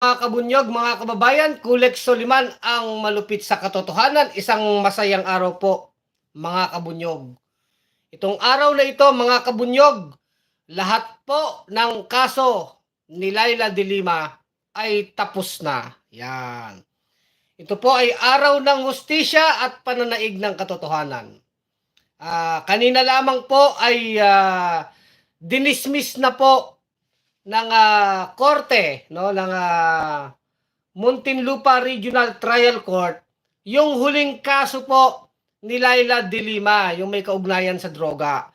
mga kabunyog, mga kababayan, Kulex Soliman ang malupit sa katotohanan. Isang masayang araw po, mga kabunyog. Itong araw na ito, mga kabunyog, lahat po ng kaso ni Laila de Lima ay tapos na. Yan. Ito po ay araw ng hustisya at pananaig ng katotohanan. Kanina lamang po ay dinismiss na po ng korte, no, ng Muntinlupa Regional Trial Court yung huling kaso po ni Laila de Lima, yung may kaugnayan sa droga.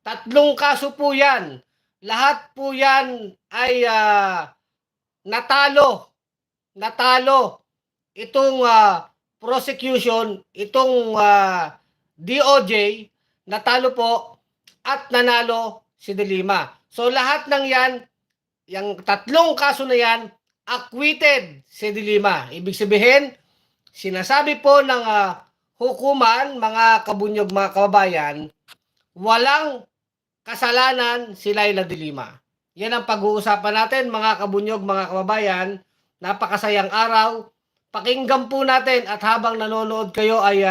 3 kaso po yan. Lahat po yan ay natalo. Itong prosecution, itong DOJ, natalo po at nanalo si de Lima. So lahat ng yan, yung 3 kaso na yan, acquitted si de Lima. Ibig sabihin, sinasabi po ng hukuman, mga kabunyog, mga kababayan, walang kasalanan si Laila de Lima. Yan ang pag-uusapan natin, mga kabunyog, mga kababayan. Napakasayang araw. Pakinggan po natin at habang nanonood kayo ay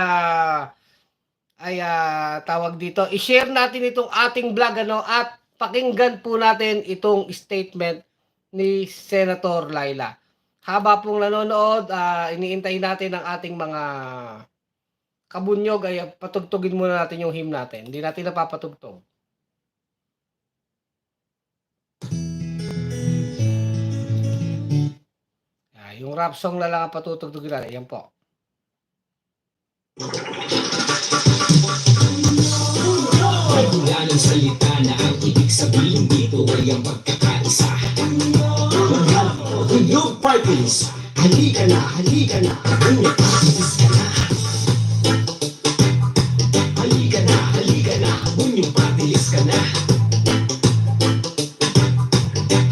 tawag dito, i-share natin itong ating vlog at pakinggan po natin itong statement ni Senator Laila. Haba pong nanonood, iniintay natin ang ating mga kabunyog ay patugtugin muna natin yung hymn natin. Hindi natin napapatugtog. Yung rap song na lang ang patutugtugin natin. Yan po. Wala ng salita na ang ibig sabihin dito ay ang pagkakaisa. Bunyog Parties, halika na, bunyog Parties ka na. Halika na, bunyog Parties ka na.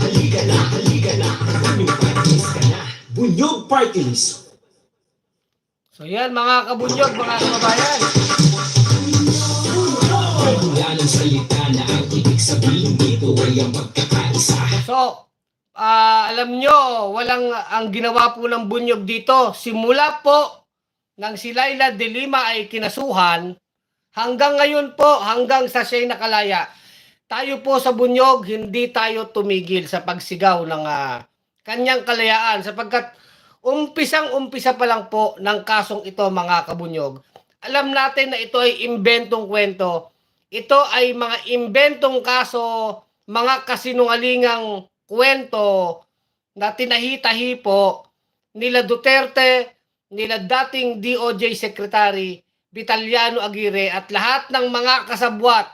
Halika na, bunyog Parties ka na. Bunyog Parties. So yan mga kabunyog, mga kababayan. Wala ng salita na ang ibig sabihin dito ay ang pagkakaisa. So, alam nyo, ang ginawa po ng bunyog dito, simula po nang si Laila de Lima ay kinasuhan, hanggang ngayon po, hanggang sa siya'y nakalaya, tayo po sa bunyog, hindi tayo tumigil sa pagsigaw ng kanyang kalayaan, sapagkat umpisang-umpisa pa lang po ng kasong ito, mga kabunyog. Alam natin na ito ay imbentong kwento. Ito ay mga imbentong kaso, mga kasinungalingang kwento na tinahitahi po nila Duterte, nila dating DOJ Secretary Vitaliano Aguirre at lahat ng mga kasabwat.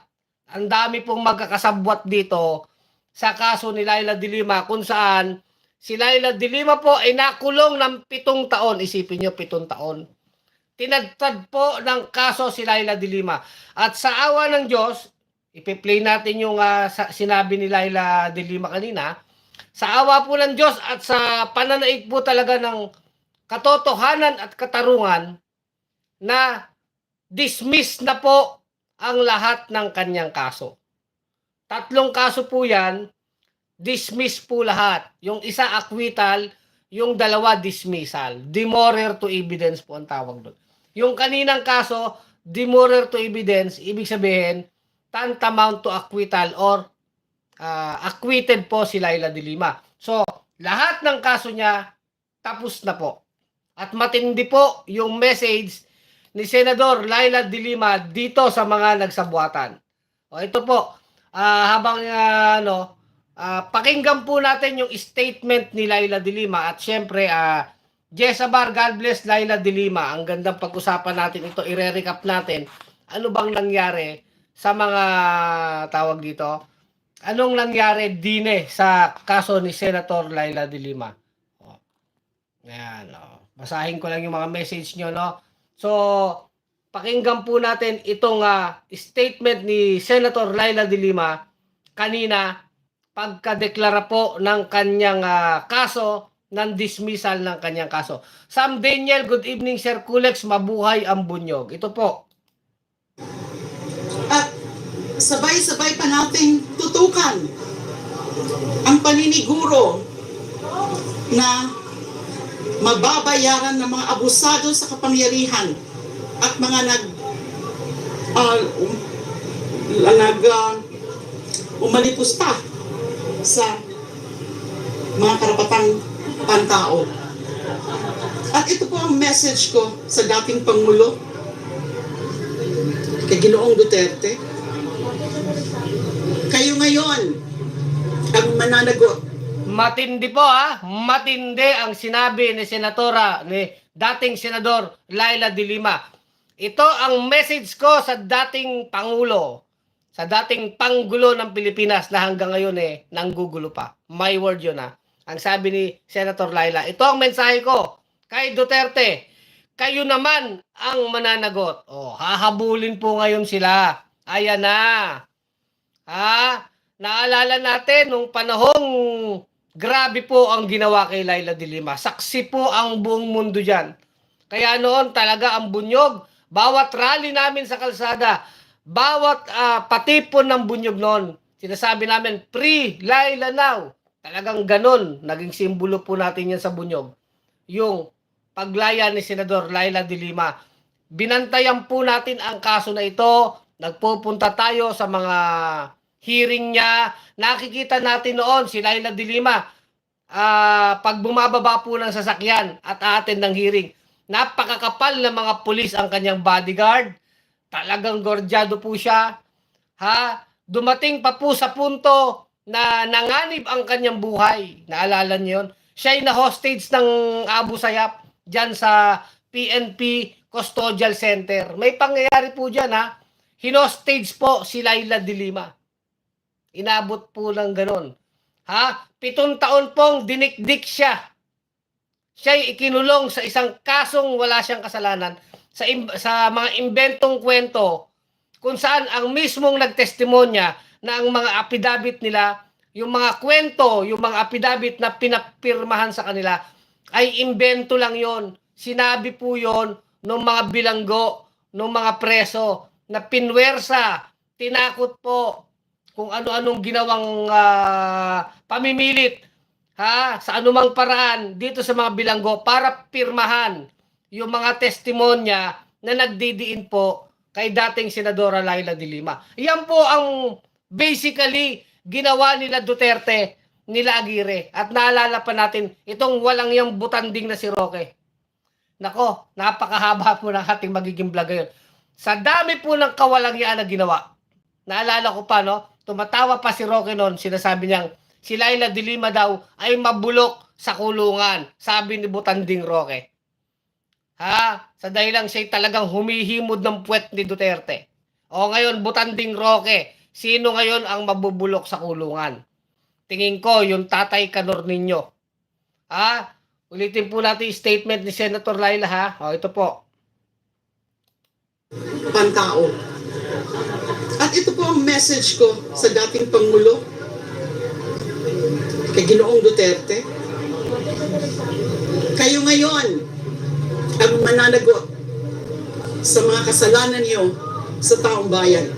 Ang dami pong magkakasabwat dito sa kaso ni Laila de Lima, kung saan si Laila de Lima po ay nakulong ng 7 taon. Isipin nyo, 7 taon. Tinagtad po ng kaso si Laila de Lima. At sa awa ng Diyos, ipi-play natin yung sinabi ni Laila de Lima kanina. Sa awa po ng Diyos at sa pananaig po talaga ng katotohanan at katarungan, na dismiss na po ang lahat ng kanyang kaso. 3 kaso po yan, dismiss po lahat. Yung isa acquittal, yung 2 dismissal. Demurrer to evidence po ang tawag doon. Yung kaninang kaso, demurrer to evidence, ibig sabihin, tantamount to acquittal or acquitted po si Laila de Lima. So, lahat ng kaso niya, tapos na po. At matindi po yung message ni Senador Laila de Lima dito sa mga nagsabuatan. O ito po, habang pakinggan po natin yung statement ni Laila de Lima at syempre, Jessabar, God bless Laila de Lima. Ang gandang pag-usapan natin ito, i-recap natin. Ano bang nangyari sa mga tawag dito? Anong nangyari dine sa kaso ni Senator Laila de Lima? Ayan, basahin ko lang yung mga message nyo, no? So, pakinggan po natin itong statement ni Senator Laila de Lima kanina pagkadeklara po ng kanyang kaso, ng dismissal ng kanyang kaso. Sam Daniel, good evening Sir Kulex, mabuhay ang bunyog. Ito po. At sabay-sabay pa nating tutukan ang paniniguro na mababayaran ng mga abusado sa kapangyarihan at mga umalipusta sa mga karapatang pantao. At ito po ang message ko sa dating Pangulo, kay Ginoong Duterte. Kayo ngayon ang mananagot. Matindi po matindi ang sinabi ni dating Senador Laila de Lima. Ito ang message ko sa dating Pangulo, sa dating Panggulo ng Pilipinas na hanggang ngayon nanggugulo pa. My word yun Ang sabi ni Senator Laila, ito ang mensahe ko kay Duterte. Kayo naman ang mananagot. Hahabulin po ngayon sila. Ayan na. Naalala natin nung panahong grabe po ang ginawa kay Laila de Lima. Saksi po ang buong mundo dyan. Kaya noon talaga ang bunyog. Bawat rally namin sa kalsada, bawat patipon ng bunyog noon, sinasabi namin, Free Laila Now. Talagang ganon. Naging simbolo po natin yan sa bunyog. Yung paglaya ni Senador Laila de Lima. Binantayan po natin ang kaso na ito. Nagpupunta tayo sa mga hearing niya. Nakikita natin noon si Laila de Lima pag bumababa po ng sasakyan at aattend ng hearing. Napakakapal na mga pulis ang kanyang bodyguard. Talagang gordyado po siya. Dumating pa po sa punto na nanganib ang kanyang buhay. Naalala niyo yun? Siya ay na-hostage ng Abu Sayyaf dyan sa PNP Custodial Center. May pangyayari po dyan Hinostage po si Laila de Lima. Inabot po ng ganon. 7 taon pong dinikdik siya. Siya'y ikinulong sa isang kasong wala siyang kasalanan sa mga imbentong kwento kung saan ang mismong nagtestimonya na ang mga apidabit nila, yung mga kwento, yung mga apidabit na pinapirmahan sa kanila ay imbento lang yon. Sinabi po yon ng mga bilanggo, ng mga preso na pinwersa, tinakot po kung ano-anong ginawang pamimilit sa anumang paraan dito sa mga bilanggo para pirmahan yung mga testimonya na nagdidiin po kay dating Senadora Laila de Lima. Yan po ang basically ginawa nila Duterte, nila Aguirre. At naalala pa natin itong walang yung butanding na si Roque. Nako, napakahaba po ng ating magiging vlog ngayon. Sa dami po ng kawalangyaan na ginawa. Naalala ko pa, tumatawa pa si Roque noon, sinasabi niyang si Laila de Lima daw ay mabulok sa kulungan, sabi ni Butanding Roque. Sa dahilang siya'y talagang humihimod ng puwet ni Duterte. O ngayon, Butanding Roque, sino ngayon ang mabubulok sa kulungan? Tingin ko, yung Tatay Kanor ninyo. Ulitin po natin yung statement ni Senator Laila ito po. Pantao. At ito po ang message ko sa dating Pangulo, kay Ginoong Duterte. Kayo ngayon ang mananagot sa mga kasalanan niyo sa taong bayan.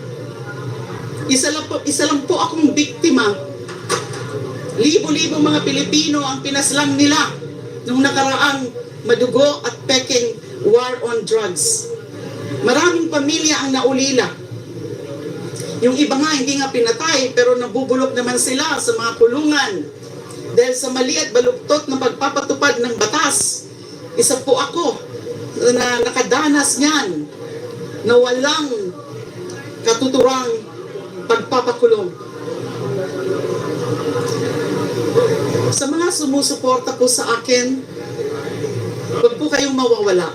Isa lang po akong biktima. Libo-libo mga Pilipino ang pinaslang nila nung nakaraang madugo at peking war on drugs. Maraming pamilya ang naulila. Yung iba nga hindi nga pinatay pero nabubulok naman sila sa mga kulungan dahil sa mali at baluktot na pagpapatupad ng batas. Isa po ako na nakadanas niyan na walang katuturang pagpapakulong. Sa mga sumusuporta po sa akin, huwag po kayong mawawala.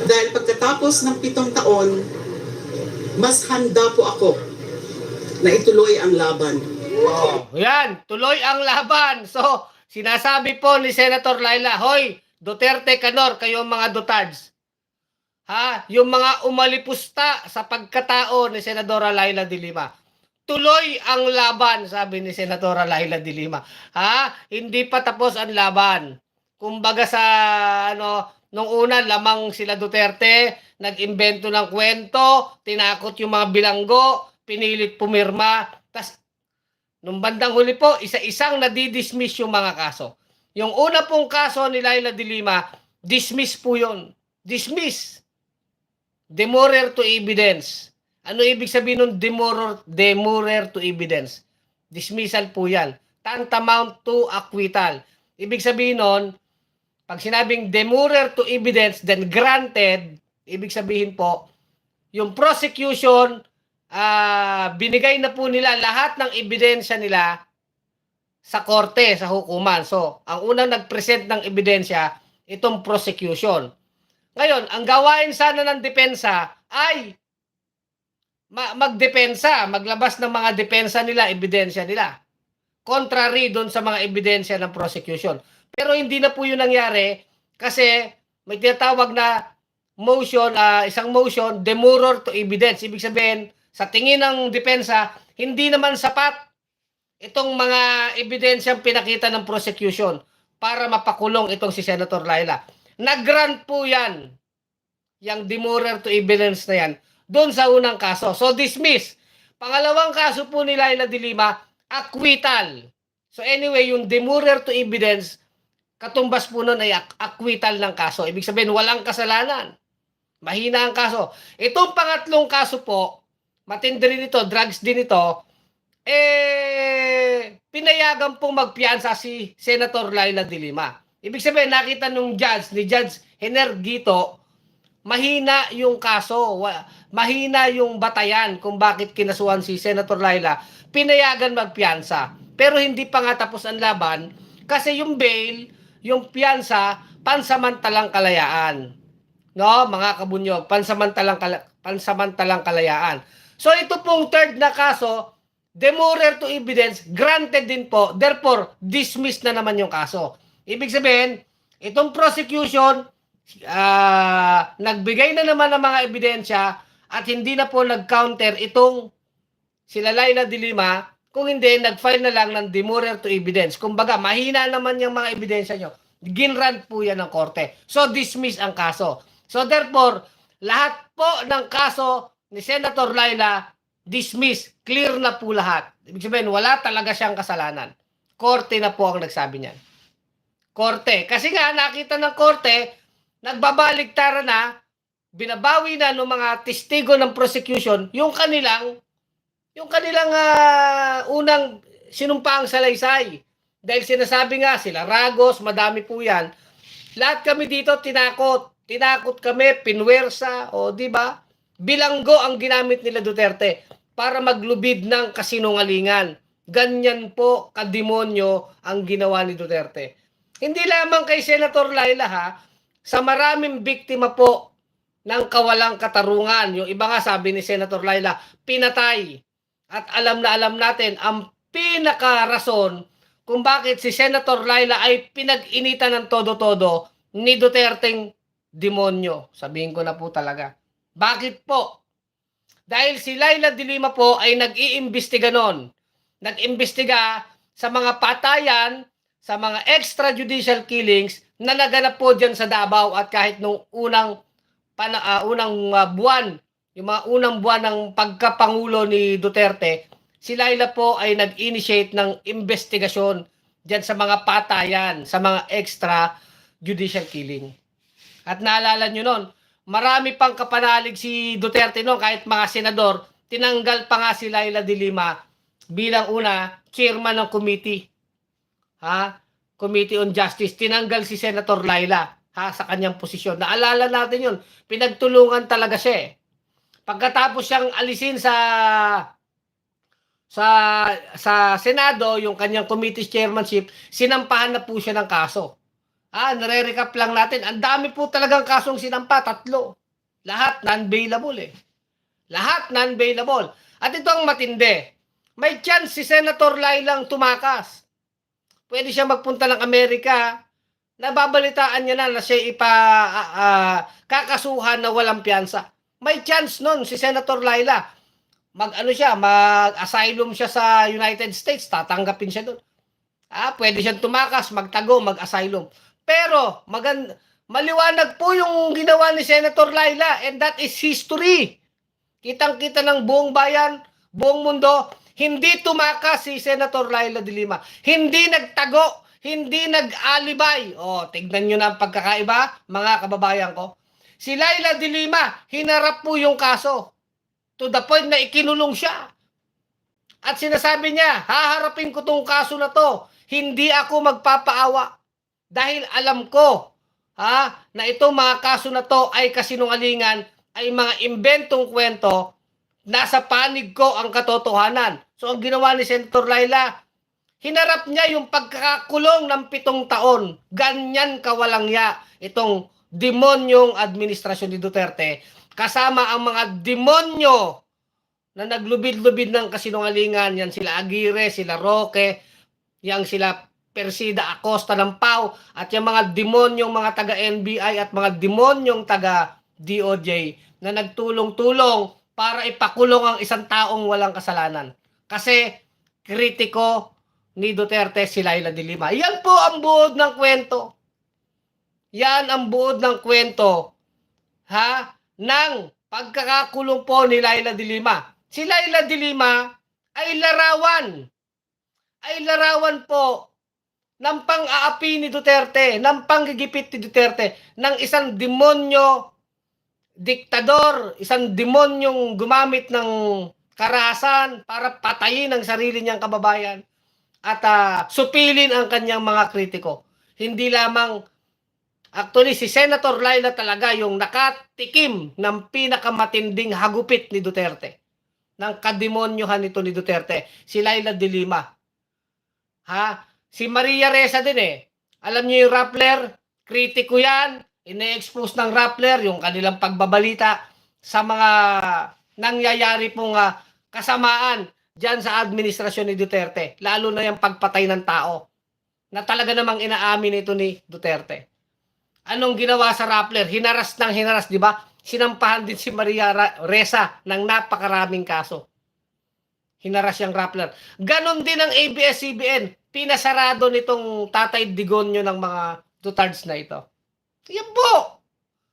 Dahil pagkatapos ng 7 taon, mas handa po ako na ituloy ang laban. Yan, tuloy ang laban. So, sinasabi po ni Senator Laila, hoy, Duterte Kanor, kayong mga Dutards. Yung mga umalipusta sa pagkatao ni Senadora Laila de Lima. Tuloy ang laban, sabi ni Senadora Laila de Lima. Hindi pa tapos ang laban. Kumbaga sa nung una lamang sila Duterte, nag-imbento ng kwento, tinakot yung mga bilanggo, pinilit pumirma. Tas nung bandang huli po, isa-isang nadidismiss yung mga kaso. Yung una pong kaso ni Laila de Lima, dismiss po yun. Dismiss. Demurrer to evidence. Ano ibig sabihin ng demurrer to evidence? Dismissal po yan. Tantamount to acquittal. Ibig sabihin nun, pag sinabing demurrer to evidence, then granted, ibig sabihin po, yung prosecution, binigay na po nila lahat ng ebidensya nila sa korte, sa hukuman. So, ang unang nag-present ng ebidensya, itong prosecution. Ngayon, ang gawain sana ng depensa ay magdepensa, maglabas ng mga depensa nila, ebidensya nila. Contrary doon sa mga ebidensya ng prosecution. Pero hindi na po yun nangyari kasi may tinatawag na motion, isang motion, demurrer to evidence. Ibig sabihin, sa tingin ng depensa, hindi naman sapat itong mga ebidensyang pinakita ng prosecution para mapakulong itong si Senator Laila. Nag-grant po yan, yung demurrer to evidence na yan, doon sa unang kaso. So, dismiss. Pangalawang kaso po ni Laila de Lima, acquittal. So, anyway, yung demurrer to evidence, katumbas po nun ay acquittal ng kaso. Ibig sabihin, walang kasalanan. Mahina ang kaso. Itong pangatlong kaso po, matindi rin ito, drugs din ito, pinayagan pong magpiyansa si Senator Laila de Lima. Ibig sabihin, nakita nung judge, ni Judge Henergito, mahina yung kaso, mahina yung batayan kung bakit kinasuhan si Senator Laila, pinayagan magpiyansa. Pero hindi pa nga tapos ang laban kasi yung bail, yung piyansa, pansamantalang kalayaan. No, mga kabunyog, pansamantalang kalayaan. So ito pong third na kaso, demurrer to evidence, granted din po, therefore dismissed na naman yung kaso. Ibig sabihin, itong prosecution, nagbigay na naman ng mga ebidensya at hindi na po nag-counter itong sila Laila de Lima, kung hindi, nag-file na lang ng demurrer to evidence. Kumbaga, mahina naman yung mga ebidensya nyo. Ginrant po yan ng korte. So, dismiss ang kaso. So, therefore, lahat po ng kaso ni Senator Laila, dismiss. Clear na po lahat. Ibig sabihin, wala talaga siyang kasalanan. Korte na po ang nagsabi niyan. Korte. Kasi nga, nakita ng korte, nagbabaligtara na, binabawi na ng mga testigo ng prosecution yung kanilang unang sinumpaang salaysay. Dahil sinasabi nga sila, Ragos, madami po yan. Lahat kami dito tinakot. Tinakot kami, pinwersa, o di ba? Bilanggo ang ginamit nila Duterte para maglubid ng kasinungalingan. Ganyan po kademonyo ang ginawa ni Duterte. Hindi lamang kay Senator Laila ha, sa maraming biktima po ng kawalang katarungan. Yung iba nga sabi ni Senator Laila, pinatay. At alam na alam natin ang pinakarason kung bakit si Senator Laila ay pinag-initan ng todo-todo ni Duterteng demonyo. Sabihin ko na po talaga. Bakit po? Dahil si Laila de Lima po ay nag-iimbestiga nun. Nag-imbestiga sa mga patayan, sa mga extrajudicial killings na naganap po dyan sa Davao at kahit nung unang buwan, yung mga unang buwan ng pagkapangulo ni Duterte, si Laila po ay nag-initiate ng investigasyon dyan sa mga patayan, sa mga extrajudicial killing. At naalala nyo nun, marami pang kapanalig si Duterte noon, kahit mga senador, tinanggal pa nga si Laila de Lima bilang chairman ng committee. Committee on Justice. Tinanggal si Senator Laila sa kanyang posisyon. Naalala natin yun. Pinagtulungan talaga siya eh. Pagkatapos siyang alisin sa Senado, yung kanyang committee chairmanship, sinampahan na po siya ng kaso. Nare-recap lang natin. Ang dami po talagang kasong sinampa, 3. Lahat non-bailable eh. Lahat non-bailable. At ito ang matindi. May chance si Senator Lailang tumakas. Pwede siya magpunta ng Amerika. Nababalitaan niya na siya kakasuhan na walang piyansa. May chance nun si Senator Laila. Mag-asylum siya sa United States, tatanggapin siya doon. Pwede siyang tumakas, magtago, mag-asylum. Pero maliwanag po yung ginawa ni Senator Laila, and that is history. Kitang-kita ng buong bayan, buong mundo, hindi tumakas si Senator Laila de Lima. Hindi nagtago, hindi nag-alibay. Tignan nyo na ang pagkakaiba, mga kababayan ko. Si Laila de Lima, hinarap po yung kaso. To the point na ikinulong siya. At sinasabi niya, haharapin ko tong kaso na to. Hindi ako magpapaawa. Dahil alam ko na itong mga kaso na to ay kasinungalingan, ay mga imbentong kwento, nasa panig ko ang katotohanan. So ang ginawa ni Senator Laila, hinarap niya yung pagkakakulong ng 7 taon. Ganyan kawalang ya itong demonyong administrasyon ni Duterte, kasama ang mga demonyo na naglubid-lubid ng kasinungalingan. Yan sila Aguirre, sila Roque, yang sila Persida Acosta ng Pau, at yung mga demonyong mga taga-NBI at mga demonyong taga-DOJ na nagtulong-tulong para ipakulong ang isang taong walang kasalanan. Kasi kritiko ni Duterte si Laila de Lima. Yan po ang buod ng kwento. Yan ang buod ng kwento ng pagkakakulong po ni Laila de Lima. Si Laila de Lima ay larawan. Ay larawan po ng pang-aapi ni Duterte, ng panggigipit ni Duterte, ng isang demonyo, diktador, isang demonyong gumamit ng karahasan para patayin ang sarili niyang kababayan at supilin ang kanyang mga kritiko. Hindi lamang, actually si Senator Laila talaga yung nakatikim ng pinakamatinding hagupit ni Duterte, ng kademonyohan nito ni Duterte, si Laila de Lima. Si Maria Ressa din Alam niyo yung Rappler, kritiko yan, ine-expose ng Rappler yung kanilang pagbabalita sa mga nangyayari pong kasamaan dyan sa administrasyon ni Duterte. Lalo na yung pagpatay ng tao na talaga namang inaamin ito ni Duterte. Anong ginawa sa Rappler? Hinaras ng hinaras, di ba? Sinampahan din si Maria Ressa ng napakaraming kaso. Hinaras yung Rappler. Ganon din ang ABS-CBN. Pinasarado nitong Tatay Digonyo ng mga Dutards na ito. Yan po.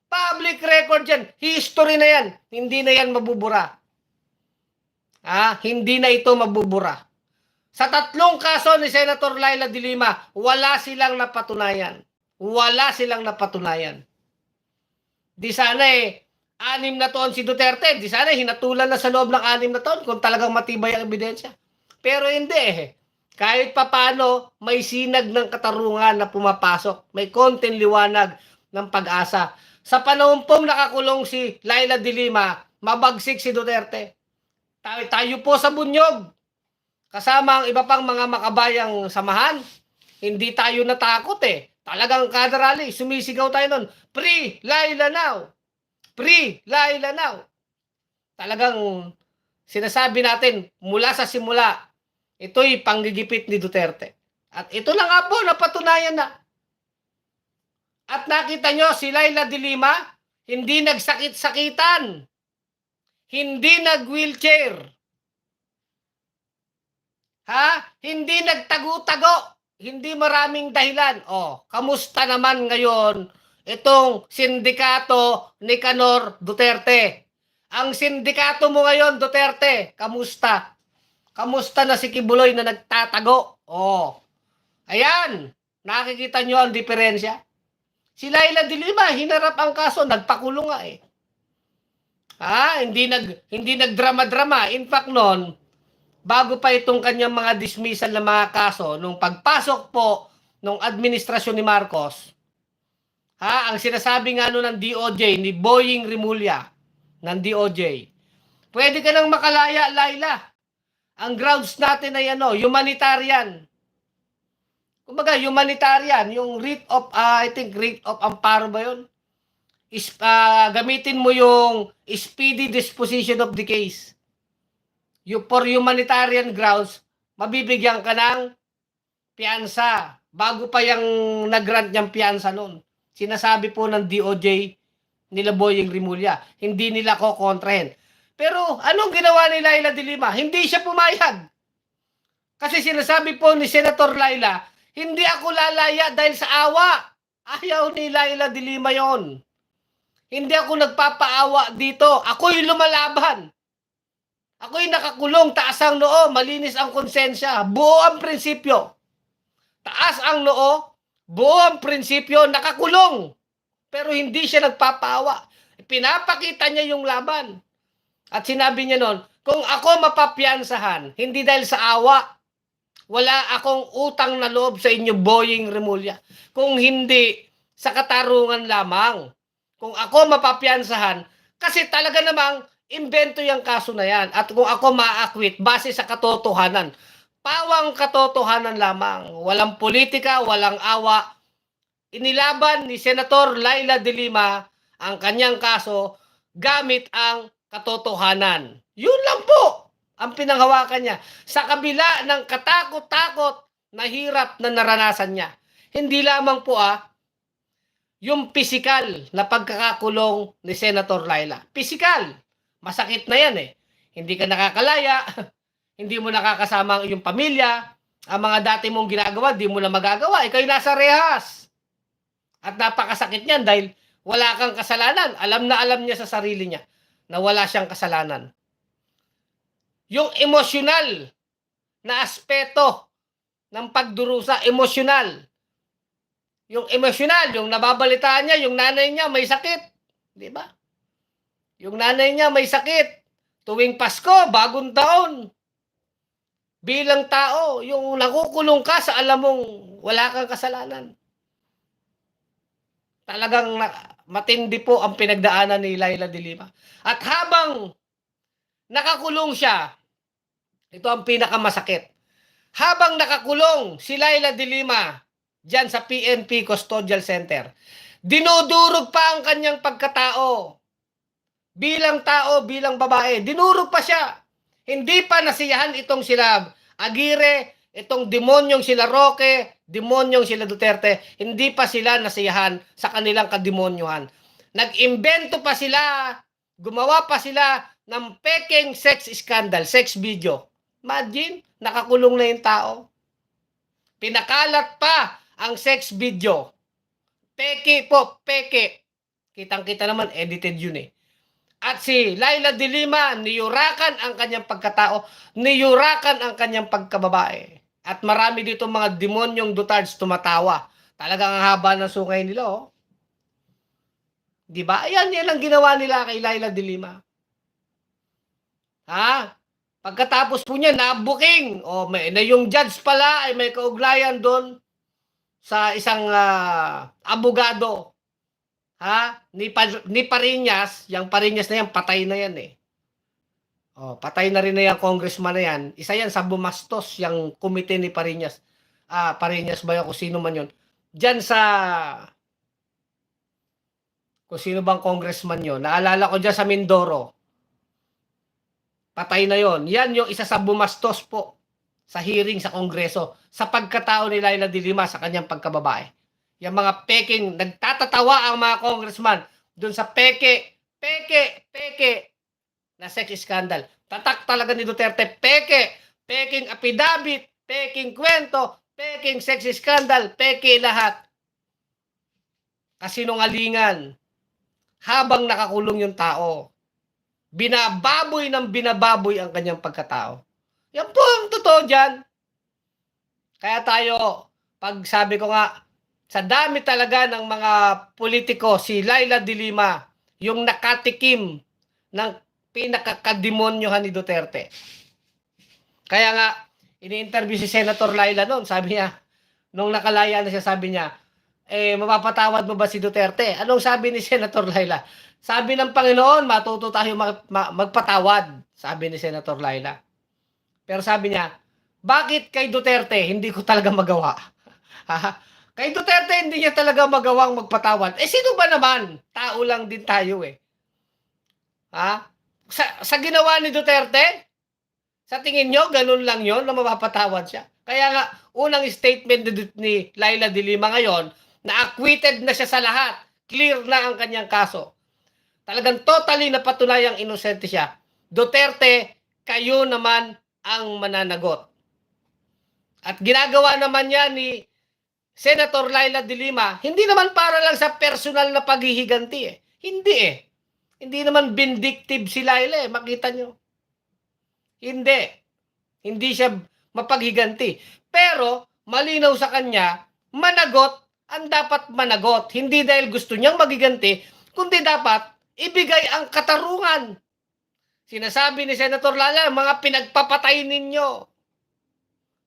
Public record yan. History na yan. Hindi na yan mabubura. Hindi na ito mabubura. Sa 3 kaso ni Senator Laila de Lima, wala silang napatunayan. Wala silang napatunayan. Di sana 6 na taon si Duterte. Di sana hinatulan na sa loob ng 6 na taon kung talagang matibay ang ebidensya. Pero hindi Kahit papano, may sinag ng katarungan na pumapasok. May konting liwanag ng pag-asa. Sa panahon pong nakakulong si Laila de Lima, mabagsik si Duterte. Tayo po sa bunyog. Kasama ang iba pang mga makabayang samahan. Hindi tayo natakot Talagang kada rally, sumisigaw tayo nun. Free Laila now! Free Laila now! Talagang sinasabi natin mula sa simula, ito'y panggigipit ni Duterte. At ito na nga po, napatunayan na. At nakita nyo, si Laila de Lima, hindi nagsakit-sakitan. Hindi nag-wheelchair. Hindi nagtago-tago. Hindi maraming dahilan. Kamusta naman ngayon itong sindikato ni Canor Duterte? Ang sindikato mo ngayon, Duterte, kamusta? Kamusta na si Kibuloy na nagtatago? Ayan. Nakikita nyo ang diferensya? Si Laila de Lima, hinarap ang kaso, nagpakulong nga Hindi nagdrama-drama. In fact noon, bago pa itong kanyang mga dismissal na mga kaso, nung pagpasok po nung administrasyon ni Marcos, ang sinasabi nga noon ng DOJ, ni Boying Rimulya, ng DOJ, pwede ka nang makalaya, Laila. Ang grounds natin ay humanitarian. Kumbaga, humanitarian, yung writ of, I think writ of amparo ba yun? Gamitin mo yung speedy disposition of the case. For humanitarian grounds, mabibigyan ka ng piyansa. Bago pa yung nag-grant niyang piyansa noon. Sinasabi po ng DOJ nila Boying Rimulya, hindi nila ko-kontrahen. Pero anong ginawa ni Laila de Lima? Hindi siya pumayag. Kasi sinasabi po ni Senator Laila, hindi ako lalaya dahil sa awa. Ayaw ni Laila de Lima yon. Hindi ako nagpapaawa dito. Ako'y lumalaban. Ako'y nakakulong, taas ang noo, malinis ang konsensya. Buo ang prinsipyo. taas ang noo, buo ang prinsipyo, nakakulong. Pero hindi siya nagpapaawa. Pinapakita niya yung laban. At sinabi niya noon, kung ako mapapiyansahan, hindi dahil sa awa, wala akong utang na loob sa inyo, Boying Remulla. Kung hindi sa katarungan lamang. Kung ako mapapiyansahan, kasi talaga namang imbento yung kaso na yan. At kung ako ma-acquit, base sa katotohanan. Pawang katotohanan lamang. Walang politika, walang awa. Inilaban ni Senator Laila de Lima ang kanyang kaso gamit ang katotohanan. Yun lang po ang pinanghawakan niya. Sa kabila ng katakot-takot na hirap na naranasan niya. Hindi lamang po yung pisikal na pagkakakulong ni Senator Laila. Pisikal. Masakit na yan eh. Hindi ka nakakalaya, hindi mo nakakasama ang iyong pamilya, ang mga dati mong ginagawa, di mo na magagawa. Ikaw'y nasa rehas. At napakasakit niyan dahil wala kang kasalanan. Alam na alam niya sa sarili niya na wala siyang kasalanan. Yung emosyonal na aspeto ng pagdurusa, emosyonal. Yung emosyonal, yung nababalitaan niya, yung nanay niya may sakit. Di ba? Yung nanay niya may sakit. Tuwing Pasko, bagong taon. Bilang tao, yung nakukulong ka sa alam mong wala kang kasalanan. Talagang matindi po ang pinagdaanan ni Laila de Lima. At habang nakakulong siya, ito ang pinakamasakit. Habang nakakulong si Laila de Lima dyan sa PNP Custodial Center, dinudurog pa ang kanyang pagkatao. Bilang tao, bilang babae, dinurog pa siya. Hindi pa nasiyahan itong sila Aguirre, itong demonyong sila Roque, demonyong sila Duterte, hindi pa sila nasiyahan sa kanilang kademonyohan. Nag-imbento pa sila, gumawa pa sila ng peking sex scandal, sex video. Imagine, nakakulong na yung tao. Pinakalat pa ang sex video. Peke po, peke. Kitang-kita naman, edited yun eh. At si Laila de Lima, niyurakan ang kanyang pagkatao, niyurakan ang kanyang pagkababae. At marami dito mga demonyong Dutards tumatawa. Talagang ang haba ng sungay nila, oh. Diba? Ayan, yan ang ginawa nila kay Laila de Lima. Ha? Pagkatapos po niya, na-booking. O, na yung judge pala ay may kaugnayan doon sa isang abogado. Ha? Ni Pariñas, yung Pariñas na yan, patay na yan eh. Oh, patay na rin na yung congressman na yan. Isa yan sa bumastos, yung komite ni Pariñas. Pariñas ba yun? Kung sino man yun. Diyan sa... Kung sino bang congressman yun. Naalala ko dyan sa Mindoro. Patay na yon. Yan yung isa sa bumastos po sa hearing sa Kongreso sa pagkatao ni Laila de Lima sa kanyang pagkababae. Yung mga peking, nagtatatawa ang mga congressman doon sa peke na sex scandal. Tatak talaga ni Duterte, peking affidavit, peking kwento, peking sex scandal, peke lahat. Kasinungalingan. Habang nakakulong yung tao, binababoy ng binababoy ang kanyang pagkatao. Yan po ang totoo dyan. Kaya tayo, pag sabi ko nga, sa dami talaga ng mga politiko, si Laila de Lima, yung nakatikim ng pinakakademonyohan ni Duterte. Kaya nga, ini-interview si Senator Laila noon, sabi niya, nung nakalaya na siya, sabi niya, mapapatawad mo ba si Duterte? Anong sabi ni Senator Laila? Sabi ng Panginoon, matuto tayo magpatawad, sabi ni Senator Laila. Pero sabi niya, bakit kay Duterte hindi ko talaga magawa? Kay Duterte hindi niya talaga magawang magpatawad. Sino ba naman? Tao lang din tayo eh. Sa ginawa ni Duterte, sa tingin nyo, ganun lang yon na mapapatawad siya. Kaya nga, unang statement ni Laila de Lima ngayon, na acquitted na siya sa lahat. Clear na ang kanyang kaso. Talagang totally napatunayang inosente siya. Duterte, kayo naman ang mananagot. At ginagawa naman niya ni Senator Laila de Lima, hindi naman para lang sa personal na paghihiganti eh. Hindi eh. Hindi naman vindictive si Laila eh. Makita nyo. Hindi. Hindi siya mapaghiganti. Pero, malinaw sa kanya, managot ang dapat managot. Hindi dahil gusto niyang magiganti, kundi dapat ibigay ang katarungan. Sinasabi ni Senator Lala, mga pinagpapatay ninyo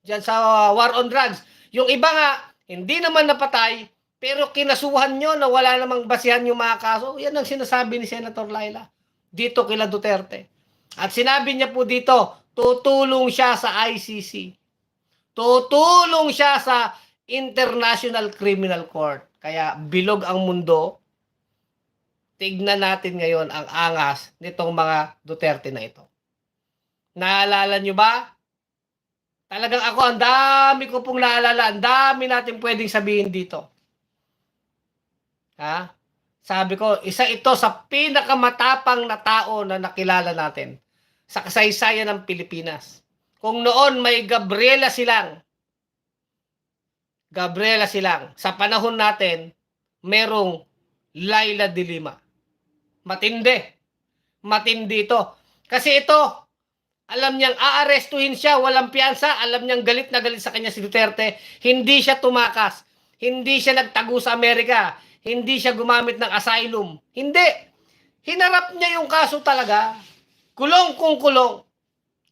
diyan sa war on drugs. Yung iba nga, hindi naman napatay, pero kinasuhan nyo na wala namang basihan yung mga kaso. Yan ang sinasabi ni Senator Laila dito kila Duterte. At sinabi niya po dito, tutulong siya sa ICC. Tutulong siya sa International Criminal Court. Kaya bilog ang mundo. Tignan natin ngayon ang angas nitong mga Duterte na ito. Naalala nyo ba? Talagang ako, ang dami ko pong naalala. Ang dami natin pwedeng sabihin dito. Ha? Sabi ko, isa ito sa pinakamatapang na tao na nakilala natin sa kasaysayan ng Pilipinas. Kung noon may Gabriela Silang, sa panahon natin, merong Laila de Lima. Matindi. Matindi ito. Kasi ito, alam niyang aarestuhin siya, walang piyansa, alam niyang galit na galit sa kanya si Duterte, hindi siya tumakas, hindi siya nagtago sa Amerika, hindi siya gumamit ng asylum. Hindi. Hinarap niya yung kaso talaga. Kulong kung kulong.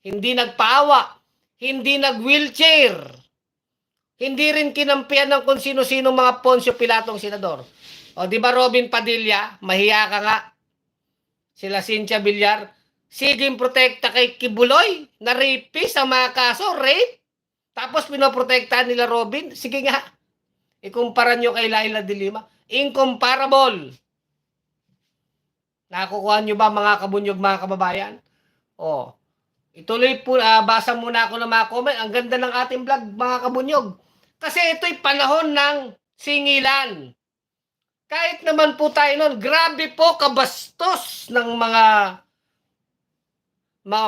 Hindi nagpaawa, hindi nag-wheelchair, hindi rin kinampihan ng kung sino-sino mga Poncio Pilatong senador. O di ba Robin Padilla, mahiya ka nga. Sila Cynthia Villar, siging protekta kay Kibuloy na rapist sa mga kaso, rape. Tapos pinoprotektahan nila Robin. Sige nga, ikumpara nyo kay Laila de Lima. Incomparable. Nakukuha nyo ba mga kabunyog, mga kababayan? O, ituloy po, basa muna ako ng mga comment. Ang ganda ng ating vlog, mga kabunyog. Kasi ito'y panahon ng singilan. Kahit naman po tayo nun, grabe po kabastos ng mga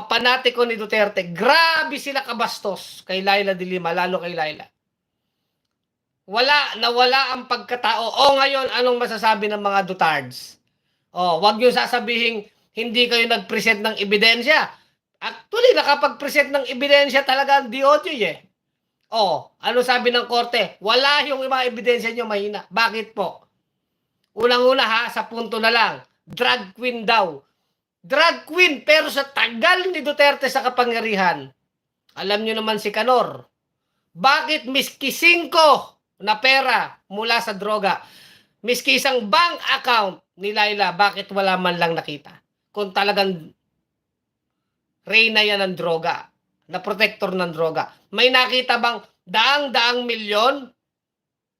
panatiko ni Duterte. Grabe sila kabastos kay Laila de Lima, lalo kay Laila. Nawala ang pagkatao. O ngayon, anong masasabi ng mga Dutards? O, wag niyo sasabihin hindi kayo nag-present ng ebidensya. Actually, nakapag-present ng ebidensya talaga ang DOJ eh. O, ano sabi ng korte? Wala yung mga ebidensya nyo, mahina. Bakit po? Unang-una ha, sa punto na lang, drag queen daw. Drag queen, pero sa tagal ni Duterte sa kapangyarihan, alam nyo naman si Canor, bakit miski 5 na pera mula sa droga, miski isang bank account ni Laila, bakit wala man lang nakita? Kung talagang reyna yan ng droga, na protector ng droga. May nakita bang daang-daang milyon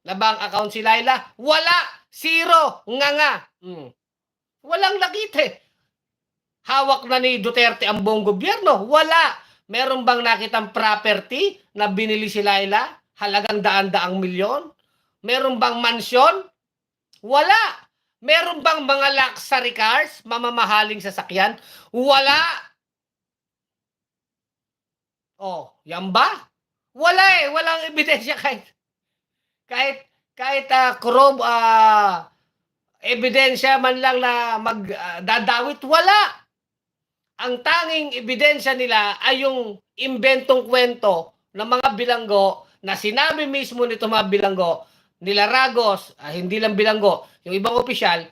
na bank account si Laila? Wala! Zero! Nga. Walang nakita eh. Hawak na ni Duterte ang buong gobyerno? Wala! Meron bang nakitang property na binili si Laila? Halagang daan-daang milyon? Meron bang mansyon? Wala! Meron bang mga luxury cars? Mamamahaling sasakyan? Wala! Oh, yan ba? Wala eh. Walang ebidensya kahit ebidensya man lang na magdadawit, wala. Ang tanging ebidensya nila ay yung imbentong kwento ng mga bilanggo na sinabi mismo nito mga bilanggo, nila Ragos, hindi lang bilanggo, yung ibang opisyal,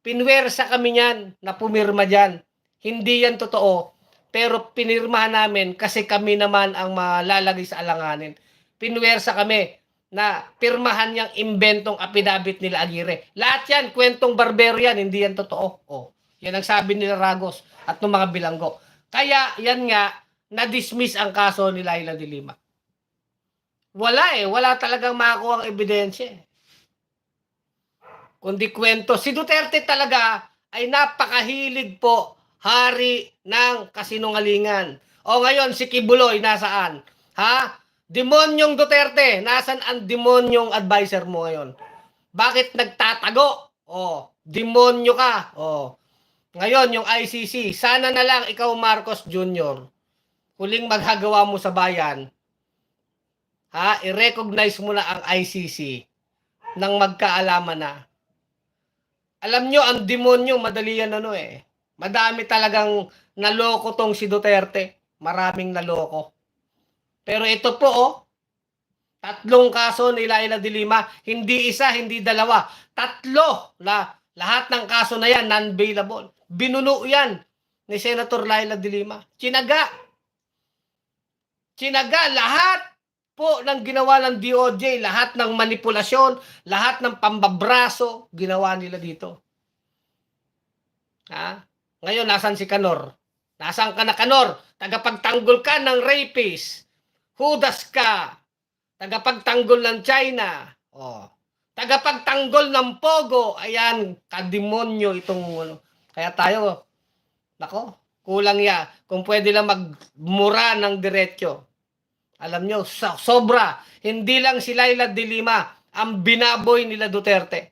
pinwersa kami niyan na pumirma dyan. Hindi yan totoo, pero pinirmahan namin kasi kami naman ang malalagay sa alanganin. Pinwersa kami na pirmahan niyang imbentong affidavit nila Aguirre. Lahat yan, kwentong barbero yan, hindi yan totoo. Oh, yan ang sabi nila Ragos at ng mga bilanggo. Kaya, yan nga, na-dismiss ang kaso ni Laila de Lima. Wala eh, wala talagang makakuha ang ebidensya eh. Kundi kwento. Si Duterte talaga ay napakahilig po hari ng kasinungalingan. O ngayon, si Kibuloy, nasaan? Ha? Demonyong Duterte, nasan ang demonyong advisor mo ngayon? Bakit nagtatago? Demonyo ka. Ngayon, yung ICC, sana na lang ikaw, Marcos Jr., huling maghagawa mo sa bayan, i-recognize mo na ang ICC nang magkaalaman na. Alam nyo, ang demonyo, madali yan Madami talagang naloko tong si Duterte. Maraming naloko. Pero ito po, Tatlong kaso ni Laila de Lima, hindi isa, hindi dalawa. Tatlo na lahat ng kaso na yan non-bailable. Binuno yan ni Senator Laila de Lima. Tsinaga lahat po ng ginawa ng DOJ, lahat ng manipulasyon, lahat ng pambabraso, ginawa nila dito. Ha? Ngayon, nasan si Kanor? Nasaan ka na, Kanor? Tagapagtanggol ka ng rapist. Hudas ka. Tagapagtanggol ng China. Oh. Tagapagtanggol ng Pogo. Ayan, kademonyo itong ano. Kaya tayo, nako, kulang ya. Kung pwede lang magmura ng diretsyo. Alam nyo, sobra. Hindi lang si Laila de Lima ang binaboy nila Duterte.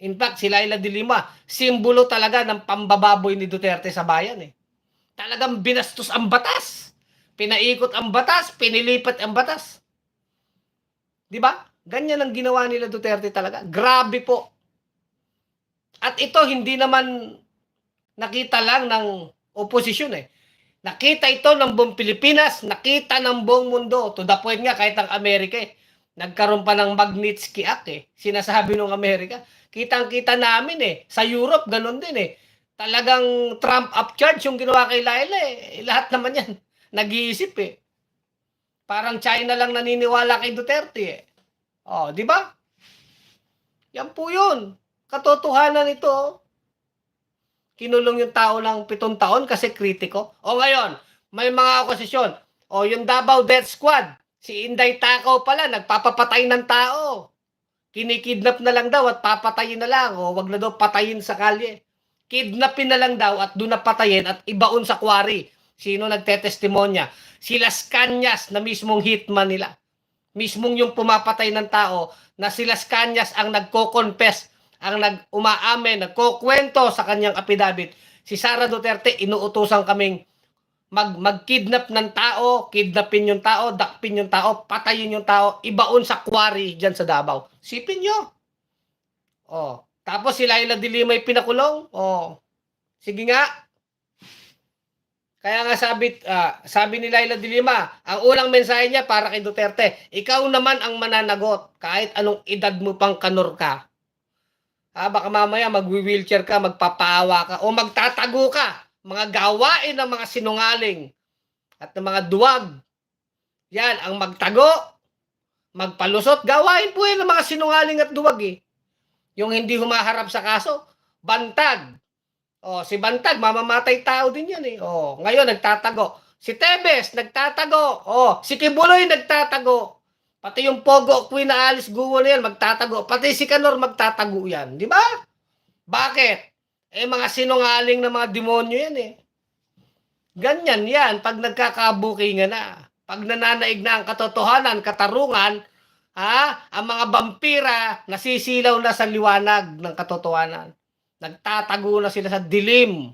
In fact, si Laila de Lima, simbolo talaga ng pambababoy ni Duterte sa bayan. Talagang binastos ang batas. Pinaikot ang batas, pinilipat ang batas. Di ba? Ganyan ang ginawa nila Duterte talaga. Grabe po. At ito, hindi naman nakita lang ng oposisyon Nakita ito ng buong Pilipinas, nakita ng buong mundo. To the point nga, kahit ang Amerika nagkaroon pa ng Magnitsky Act Sinasabi ng Amerika. Kitang-kita namin Sa Europe, ganun din Talagang Trump upcharge yung ginawa kay Laila Lahat naman yan. Nag-iisip Parang China lang naniniwala kay Duterte Oh, di ba? Yan po yun. Katotohanan ito. Kinulong yung tao ng 7 taon kasi kritiko. O ngayon, may mga oposisyon. O yung Davao Death Squad, si Inday Takaw pala, nagpapapatay ng tao. Kinikidnap na lang daw at papatayin na lang. O wag na daw patayin sa kalye. Kidnapin na lang daw at doon na patayin at ibaon sa quarry. Sino nagtetestimonya? Si Las Cañas na mismong hitman nila. Mismong yung pumapatay ng tao na si Las Cañas ang nagko-confess, ang nag-umaamin, nagkukwento sa kanyang affidavit. Si Sara Duterte, inuutosan kaming mag-kidnap ng tao, kidnapin yung tao, dakpin yung tao, patayin yung tao, ibaon sa quarry dyan sa Davao. Sipin nyo. Oh. Tapos si Laila de Lima ay pinakulong. Oh. Sige nga. Kaya nga sabi ni Laila de Lima, ang unang mensahe niya para kay Duterte, ikaw naman ang mananagot kahit anong edad mo pang kanor ka. Baka mamaya mag-wheelchair ka, magpapaawa ka, o magtatago ka. Mga gawain ng mga sinungaling at ng mga duwag. Yan, ang magtago, magpalusot. Gawain po yan ng mga sinungaling at duwag Yung hindi humaharap sa kaso, bantag. Si Bantag, mamamatay tao din yan ngayon, nagtatago. Si Tebes, nagtatago. Si Kibuloy, nagtatago. Pati yung Pogo Queen na Alice Guo na yan, magtatago. Pati si Kanor, magtatago yan. Di ba? Bakit? Mga sinungaling na mga demonyo yan Ganyan yan, pag nagkakabukingan na. Pag nananaig na ang katotohanan, katarungan, ang mga vampira, nasisilaw na sa liwanag ng katotohanan. Nagtatago na sila sa dilim.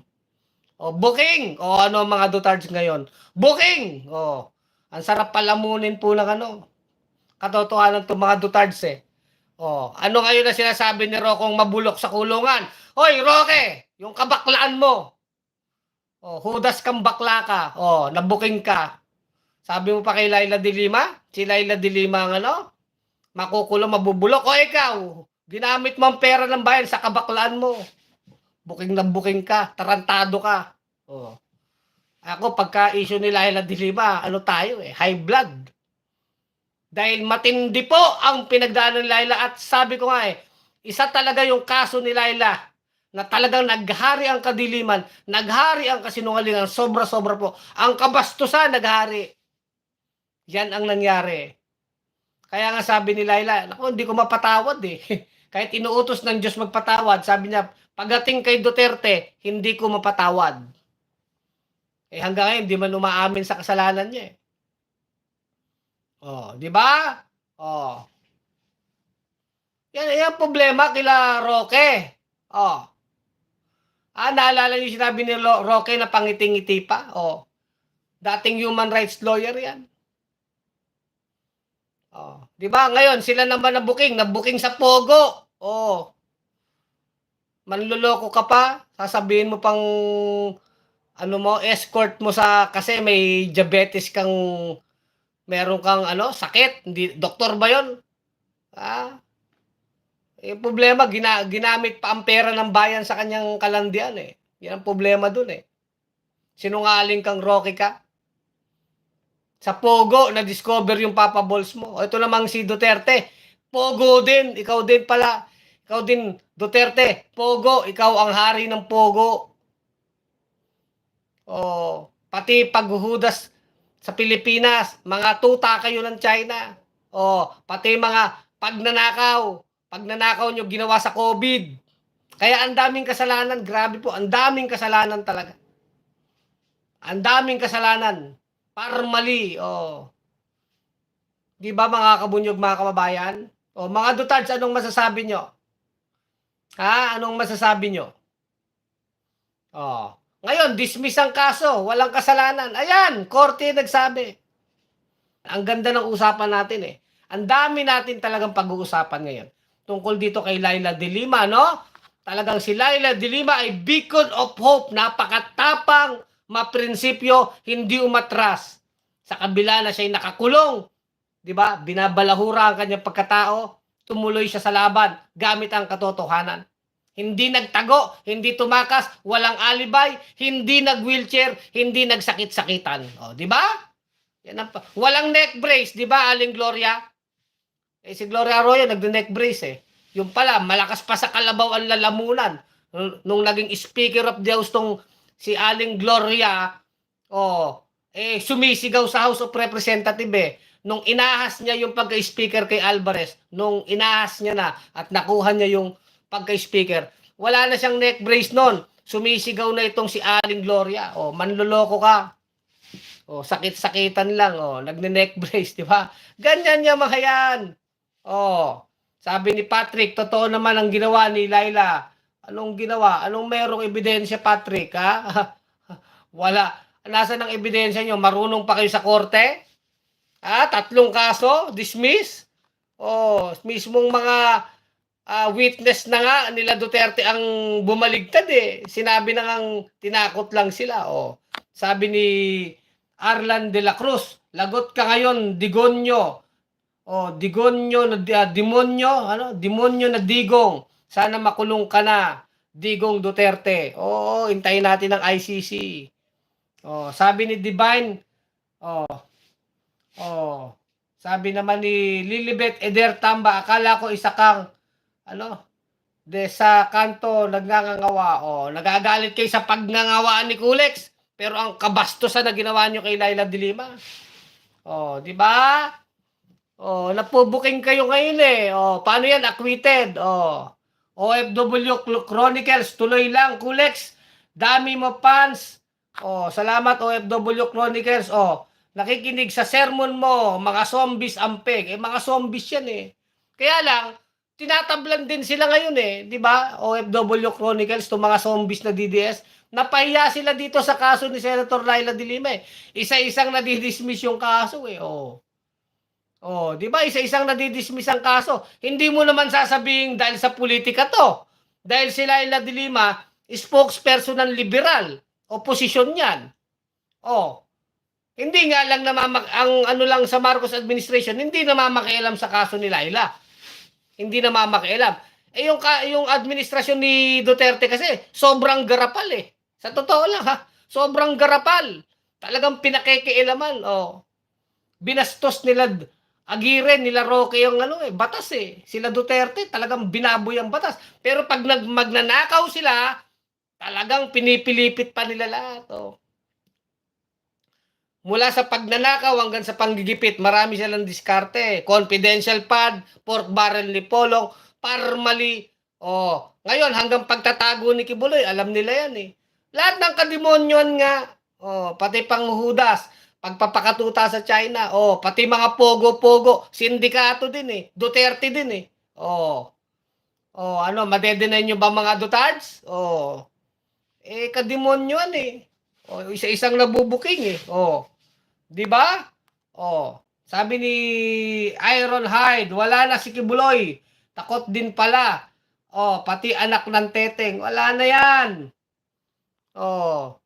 Booking. Ano ang mga Dutards ngayon? Booking. Ang sarap palamunin po ng katotohanan itong mga Dutards ano ngayon na sinasabi ni Rocong mabulok sa kulungan? Hoy, Roque, yung kabaklaan mo. Hudas kang bakla ka. Nabuking ka. Sabi mo pa kay Laila de Lima? Si Laila de Lima ang makukulong, mabubulok. Ikaw, ginamit mo ang pera ng bayan sa kabaklaan mo. Buking na buking ka, tarantado ka. Ako, pagka-issue ni Laila de Lima, tayo high blood. Dahil matindi po ang pinagdaanan ni Laila at sabi ko nga isa talaga yung kaso ni Laila na talagang naghari ang kadiliman, naghari ang kasinungalingan, sobra-sobra po. Ang kabastusan, naghari. Yan ang nangyari. Kaya nga sabi ni Laila, naku, hindi ko mapatawad Kahit inuutos ng Diyos magpatawad, sabi niya, pagdating kay Duterte, hindi ko mapatawad. Hanggang ngayon, hindi man umaamin sa kasalanan niya di ba? Yan problema kila Roque. Naalala niyo sinabi ni Roque na pangiting-ngiti pa? Dating human rights lawyer yan. Di ba? Ngayon, sila naman nabuking sa Pogo. Manluloko ka pa, sasabihin mo pang escort mo kasi may diabetes kang Meron kang ano, sakit, hindi doktor ba 'yon? Ah, yung problema ginamit pa ang pera ng bayan sa kanyang kalandian eh. Yan ang problema dun eh. Sinungaling kang Rocky ka. Sa Pogo, na-discover yung Papa Balls mo. O, ito namang si Duterte. Pogo din. Ikaw din pala. Ikaw din, Duterte. Pogo. Ikaw ang hari ng Pogo. O, pati paghuhudas sa Pilipinas. Mga tuta kayo ng China. O, pati mga pagnanakaw. Pagnanakaw nyo ginawa sa COVID. Kaya ang daming kasalanan. Grabe po. Ang daming kasalanan talaga. Ang daming kasalanan. Parmali, oh. Di ba mga kabunyog, mga kababayan? O, mga Dutards, anong masasabi nyo? Ha? Anong masasabi nyo? Oh. Ngayon, dismiss ang kaso. Walang kasalanan. Ayan, korte nagsabi. Ang ganda ng usapan natin eh. Ang dami natin talagang pag-uusapan ngayon. Tungkol dito kay Laila de Lima, no? Talagang si Laila de Lima ay beacon of hope. Napakatapang, maprinsipyo, hindi umatras. Sa kabila na siya'y nakakulong, di ba? Binabalahura ang kanyang pagkatao, tumuloy siya sa laban gamit ang katotohanan. Hindi nagtago, hindi tumakas, walang alibay, hindi nag-wheelchair, hindi nagsakit-sakitan. O, di ba? Yan ang walang neck brace, di ba, Aling Gloria? Eh, si Gloria Arroyo nagde-neck brace eh. Yung pala, malakas pa sa kalabaw ang lalamunan. Nung naging Speaker of the House tong si Aling Gloria, sumisigaw sa House of Representative eh. Nung inahas niya yung pagka-speaker kay Alvarez, nung inahas niya na at nakuha niya yung pagka-speaker, wala na siyang neck brace nun. Sumisigaw na itong si Aling Gloria. Manloloko ka. Sakit-sakitan lang. Nagne-neck brace, di ba? Ganyan niya mga yan. Sabi ni Patrick, totoo naman ang ginawa ni Laila. Anong ginawa? Anong merong ebidensya, Patrick, ha? Wala. Nasaan ang ebidensya nyo? Marunong pa kayo sa korte? 3 kaso? Dismiss? Mismong mga witness na nga nila Duterte ang bumaligtad eh. Sinabi na ngang tinakot lang sila. Sabi ni Arlan de la Cruz, lagot ka ngayon, Digonyo. Digonyo na demonyo, demonyo na digong. Sana makulong ka na, Digong Duterte. Hintayin natin ang ICC. Sabi ni Divine, sabi naman ni Lilibet Eder Tamba, akala ko isa kang sa kanto nagngangawa. Nagagalit kayo sa pagnangawaan ni Kulex, pero ang kabastusan na ginawa nyo kay Laila de Lima. Di ba? Napubuking kayo ngayon eh. Paano yan? Acquitted. OFW Chronicles, tuloy lang, Kulex. Dami mo fans. Salamat OFW Chronicles. Nakikinig sa sermon mo, mga zombies ampeg. Mga zombies yan eh. Kaya lang, tinatablan din sila ngayon eh. Di ba? OFW Chronicles, itong mga zombies na DDS. Napahiya sila dito sa kaso ni Senator Laila de Lima eh. Isa-isang nadidismiss yung kaso eh. Di ba? Isa-isang nadidismiss ang kaso. Hindi mo naman sasabihin dahil sa politika to. Dahil si Laila de Lima, spokesperson ng liberal. Oposisyon yan. Hindi nga lang ang lang sa Marcos administration, hindi namamakialam sa kaso ni Laila. Hindi namamakialam. Yung administrasyon ni Duterte kasi, sobrang garapal eh. Sa totoo lang ha, sobrang garapal. Talagang pinakikialaman. Binastos nila Aguirre, nila Roque yung batas eh. Sila Duterte, talagang binaboy ang batas. Pero pag magnanakaw sila, talagang pinipilipit pa nila lahat. Mula sa pagnanakaw hanggang sa panggigipit, marami silang diskarte. Confidential pad, pork barrel ni Polong, parmali. Ngayon, hanggang pagtatago ni Kibuloy, alam nila yan eh. Lahat ng kademonyon nga, pati panghuhudas, pagpapakatuta sa China, pati mga pogo-pogo, sindikato din eh, Duterte din eh. Madedenay nyo ba mga Dutards? Kademonyon eh. Isa-isang nabubuking eh. Di ba? Sabi ni Iron Hide, wala na si Kibuloy. Takot din pala. Pati anak ng Teteng, wala na yan.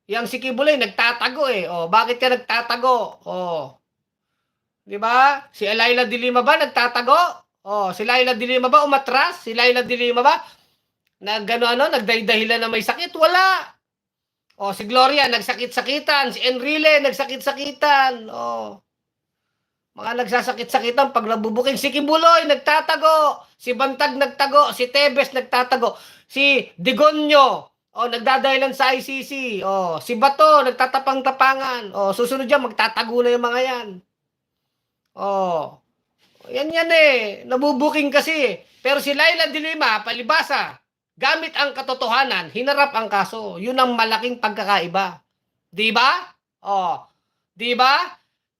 Yang si Kibuloy nagtatago eh. Bakit ka nagtatago? Di ba? Si Laila de Lima ba nagtatago? Oh, si Laila de Lima ba umatras? Si Laila de Lima ba nagdaydahilan na may sakit? Wala. Oh, si Gloria nagsakit-sakitan, si Enrile nagsakit-sakitan. Oh. Mga nagsasakit-sakitan pag nabubuking. Si Kibuloy nagtatago, si Bantag nagtago, si Tebes nagtatago, si Digonyo nagdadahilan sa ICC. Oh, si Bato nagtatapang-tapangan. Oh, susunod diyan magtatago na yung mga 'yan. Oh. Yan eh. Nabubuking kasi. Pero si Laila de Lima, palibasa, gamit ang katotohanan, hinarap ang kaso. Yun ang malaking pagkakaiba. Di ba? Oh. Di ba?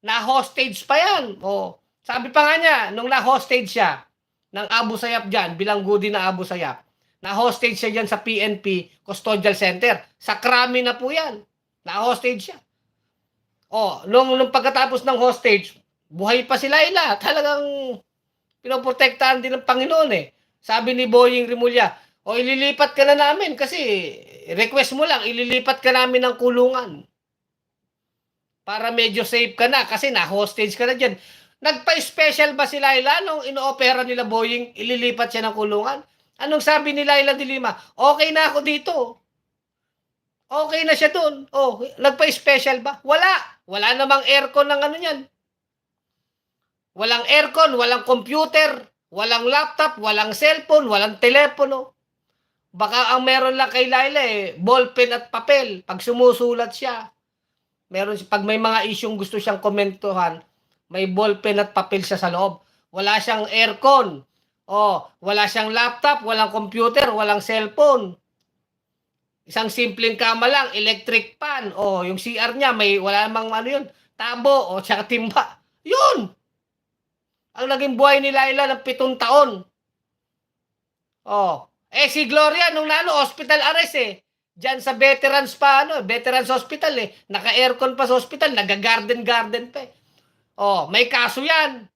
Na-hostage pa yan. Oh. Sabi pa nga niya, nung na-hostage siya, ng Abu Sayyaf dyan, bilanggo din na Abu Sayyaf, na-hostage siya dyan sa PNP Custodial Center. Sa krami na po yan. Na-hostage siya. Oh, nung pagkatapos ng hostage, buhay pa si Laila. Talagang pinoprotektahan din ng Panginoon eh. Sabi ni Boying Rimulya, ililipat ka na namin kasi request mo lang, ililipat ka namin ng kulungan. Para medyo safe ka na kasi na-hostage ka na dyan. Nagpa-special ba si Laila nung ino-opera nila Boying, ililipat siya ng kulungan? Anong sabi ni Laila de Lima? Okay na ako dito. Okay na siya doon. Oh, nagpa-special ba? Wala. Wala namang aircon ng ano yan. Walang aircon, walang computer, walang laptop, walang cellphone, walang telepono. Baka ang meron lang kay Laila ballpen at papel pag sumusulat siya. Meron pag may mga isyong gusto siyang komentuhan, may ballpen at papel siya sa loob. Wala siyang aircon. Wala siyang laptop, walang computer, walang cellphone. Isang simpleng kama lang, electric fan. Yung CR niya wala namang tabo tsaka timba. Yun. Ang naging buhay ni Laila ng 7 taon. Si Gloria nung hospital arrest diyan sa veterans pa veterans hospital naka-aircon pa sa hospital, naga-garden pa may kaso yan.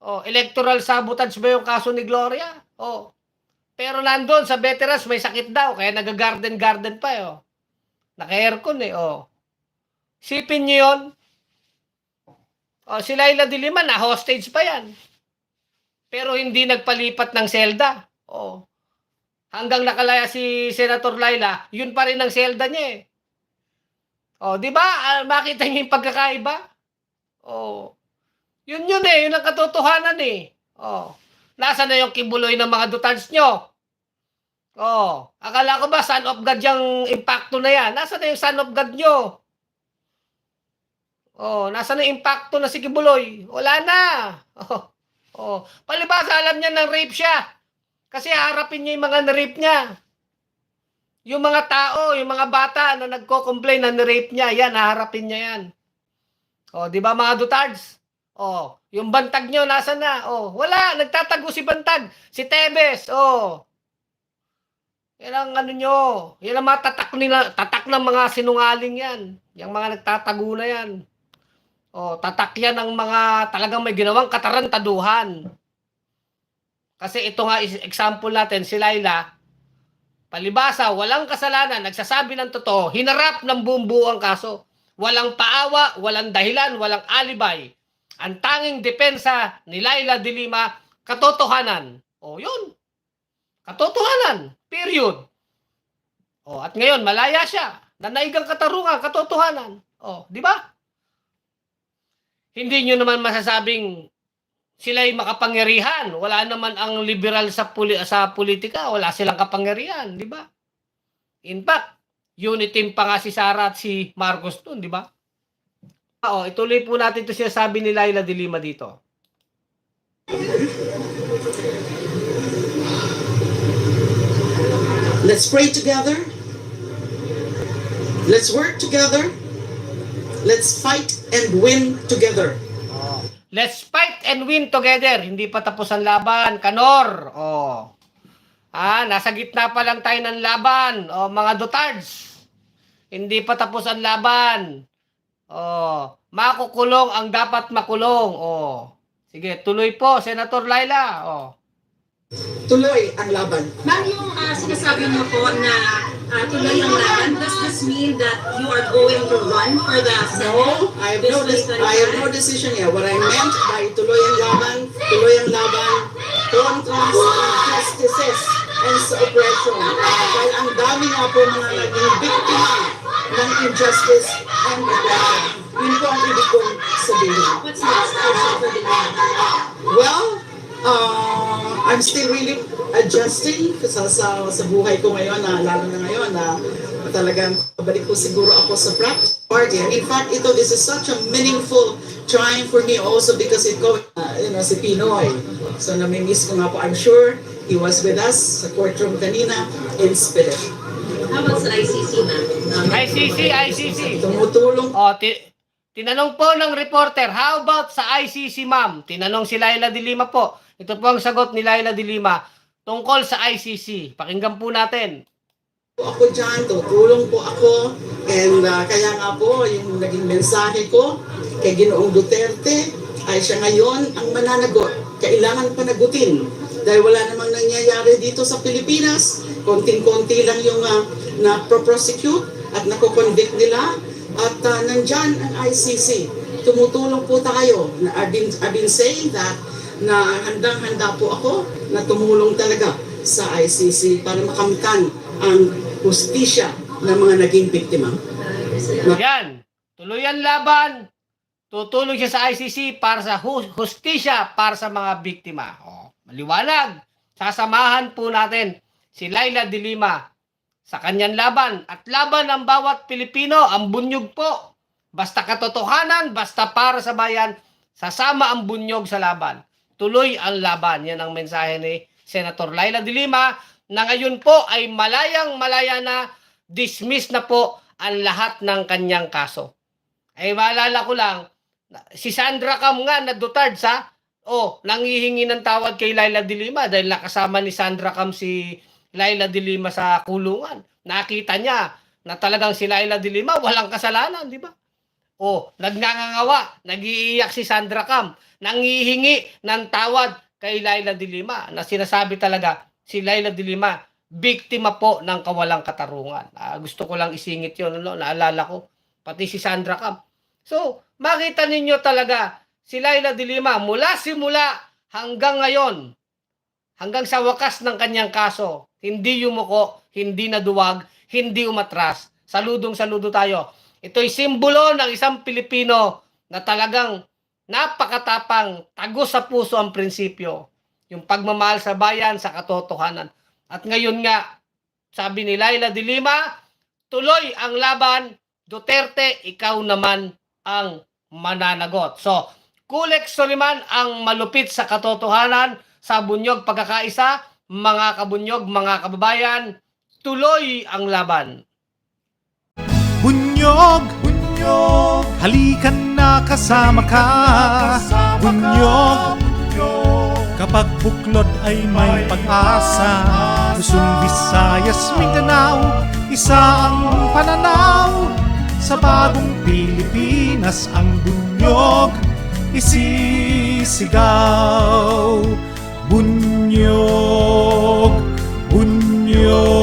Electoral sabotage ba yung kaso ni Gloria? Pero nandoon sa veterans may sakit daw kaya naga-garden pa Naka-aircon Sipin niyo 'yon. Si Laila de Lima na hostage pa yan. Pero hindi nagpalipat ng selda. Hanggang nakalaya si Senator Laila, yun pa rin ang selda niya di ba? Makita niyo yung pagkakaiba? Yun yun ang katotohanan Nasaan na yung kibuloy ng mga dutards nyo? Akala ko ba son of God yung impacto na yan? Nasaan na yung son of God nyo? Nasaan na yung impacto na si Kibuloy? Wala na. Palibasa alam niya ng rape siya. Kasi harapin niya yung mga na-rape niya. Yung mga tao, yung mga bata na nagko-complain na na-rape niya, yan, haharapin niya yan. Di ba mga dutards? Yung Bantag nyo, nasa na? Wala, nagtatago si Bantag. Si Tebes, Yan ang nyo. Yan ang mga tatak ng mga sinungaling yan. Yung mga nagtatago na yan. Tatak yan ang mga talagang may ginawang katarantaduhan. Kasi ito nga example natin, si Laila, palibasa, walang kasalanan, nagsasabi ng totoo, hinarap ng buong ang kaso. Walang paawa, walang dahilan, walang alibay. Ang tanging depensa ni Laila de Lima, katotohanan. Yun. Katotohanan. Period. At ngayon, malaya siya. Nanaigang katarungan, katotohanan. Di ba? Hindi nyo naman masasabing sila'y makapangyarihan. Wala naman ang liberal sa politika. Wala silang kapangyarihan, di ba? In fact, unit team pa nga si Sara at si Marcos doon, di ba? Ituloy po natin ito sinasabi ni Laila de Lima dito. Let's pray together. Let's work together. Let's fight and win together. Let's fight and win together. Hindi pa tapos ang laban, Kanor. Nasa gitna pa lang tayo ng laban. Mga dutards. Hindi pa tapos ang laban. Makukulong ang dapat makulong. Sige, tuloy po, Senator Laila. tuloy ang laban. Ma'am, yung sinasabi niyo po na tuloy ang laban, does this mean that you are going to run for the Senate? No, I have no decision yet. What I meant by tuloy ang laban kontra sa injustices and sa oppression. Dahil ang dami nga po mga naging biktima ng injustice and oppression. Yun po ang ibig kong sabihin. What's next for Senator De Lima? Well, I'm still really adjusting sa buhay ko ngayon, lalo na ngayon na talagang balik ko siguro ako sa party. And in fact, this is such a meaningful time for me also because si Pinoy. So namimiss ko nga po. I'm sure he was with us sa courtroom kanina in spirit. How about sa ICC, ma'am? ICC. Tumutulong O, tinanong po ng reporter, how about sa ICC, ma'am? Tinanong si Laila De Lima po. Ito po ang sagot ni Laila De Lima tungkol sa ICC. Pakinggan po natin. ako dyan, tutulong po ako. And kaya nga po, yung naging mensahe ko kay Ginoong Duterte ay siya ngayon ang mananagot. Kailangan panagutin. Dahil wala namang nangyayari dito sa Pilipinas. Konting-konti lang yung na-prosecute at nako-convict nila. At nandyan ang ICC. Tumutulong po tayo. I've been saying that na handang-handa po ako na tumulong talaga sa ICC para makamtan ang hustisya ng mga naging biktima. Yan. Tuluyan laban. Tutulong siya sa ICC para sa hustisya para sa mga biktima. O, maliwanag. Sasamahan po natin si Laila De Lima sa kanyang laban. At laban ng bawat Pilipino, ang bunyog po. Basta katotohanan, basta para sa bayan, sasama ang bunyog sa laban. Tuloy ang laban. Yan ang mensahe ni Senator Laila De Lima na ngayon po ay malayang-malaya na dismiss na po ang lahat ng kanyang kaso. Ay maalala ko lang, si Sandra Cam nga na dutard nangihingi ng tawad kay Laila De Lima dahil nakasama ni Sandra Cam si Laila De Lima sa kulungan. Nakita niya na talagang si Laila De Lima walang kasalanan, di ba? Nagngangawa, nagiiyak si Sandra Cam, nangihingi ng tawad kay Laila De Lima na sinasabi talaga si Laila De Lima, biktima po ng kawalang katarungan. Gusto ko lang isingit yun, naalala ko, pati si Sandra Cam. So, makita ninyo talaga si Laila De Lima mula simula hanggang ngayon, hanggang sa wakas ng kanyang kaso, hindi yumuko, hindi naduwag, hindi umatras. Saludong-saludo tayo. Ito'y simbolo ng isang Pilipino na talagang napakatapang, tagos sa puso ang prinsipyo. Yung pagmamahal sa bayan, sa katotohanan. At ngayon nga, sabi ni Laila De Lima, tuloy ang laban, Duterte, ikaw naman ang mananagot. So, Kulex Soliman ang malupit sa katotohanan, sa bunyog pagkakaisa, mga kabunyog, mga kababayan, tuloy ang laban. Bunyog, bunyog, halikan na kasama ka. Bunyog, kapag buklod ay may pag-asa. Luzon, Visayas, Mindanao, isa ang pananaw. Sa bagong Pilipinas ang bunyog isisigaw. Bunyog, bunyog.